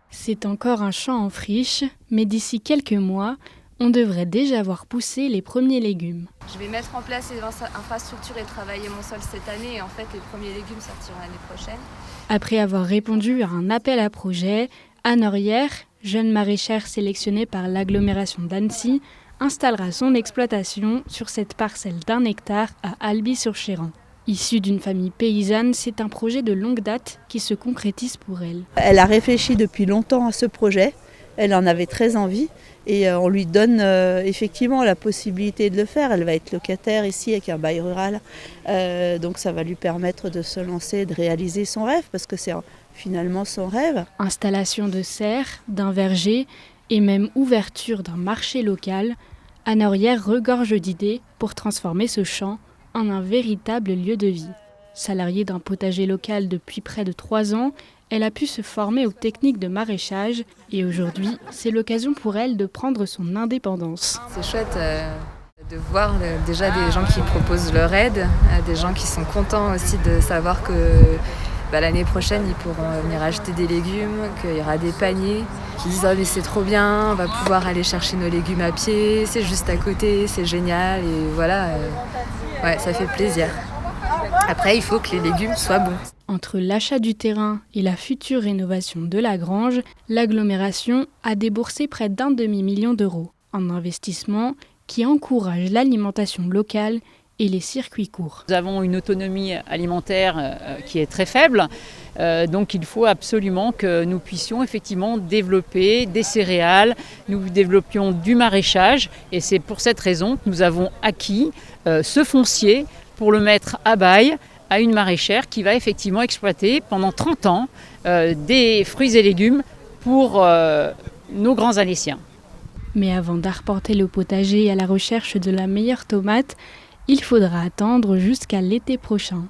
C'est encore un champ en friche, mais d'ici quelques mois, on devrait déjà voir pousser les premiers légumes. Je vais mettre en place les infrastructures et travailler mon sol cette année et en fait les premiers légumes sortiront l'année prochaine. Après avoir répondu à un appel à projet, Anne Aurière, jeune maraîchère sélectionnée par l'agglomération d'Annecy, installera son exploitation sur cette parcelle d'1 hectare à Alby-sur-Chéran. Issue d'une famille paysanne, c'est un projet de longue date qui se concrétise pour elle. Elle a réfléchi depuis longtemps à ce projet, elle en avait très envie et on lui donne effectivement la possibilité de le faire. Elle va être locataire ici avec un bail rural, donc ça va lui permettre de se lancer, de réaliser son rêve parce que c'est finalement son rêve. Installation de serres, d'un verger et même ouverture d'un marché local, Anne Aurière regorge d'idées pour transformer ce champ en un véritable lieu de vie. Salariée d'un potager local depuis près de 3 ans, elle a pu se former aux techniques de maraîchage et aujourd'hui, c'est l'occasion pour elle de prendre son indépendance. C'est chouette de voir déjà des gens qui proposent leur aide, des gens qui sont contents aussi de savoir que l'année prochaine ils pourront venir acheter des légumes, qu'il y aura des paniers, qui disent « Oh mais c'est trop bien, on va pouvoir aller chercher nos légumes à pied, c'est juste à côté, c'est génial » et voilà, ouais, ça fait plaisir. Après, il faut que les légumes soient bons. Entre l'achat du terrain et la future rénovation de la grange, l'agglomération a déboursé près d'1 demi-million d'euros en investissement qui encourage l'alimentation locale et les circuits courts. Nous avons une autonomie alimentaire qui est très faible, donc il faut absolument que nous puissions effectivement développer des céréales, nous développions du maraîchage et c'est pour cette raison que nous avons acquis ce foncier pour le mettre à bail à une maraîchère qui va effectivement exploiter pendant 30 ans des fruits et légumes pour nos grands Alléciens. Mais avant d'arpenter le potager à la recherche de la meilleure tomate, il faudra attendre jusqu'à l'été prochain.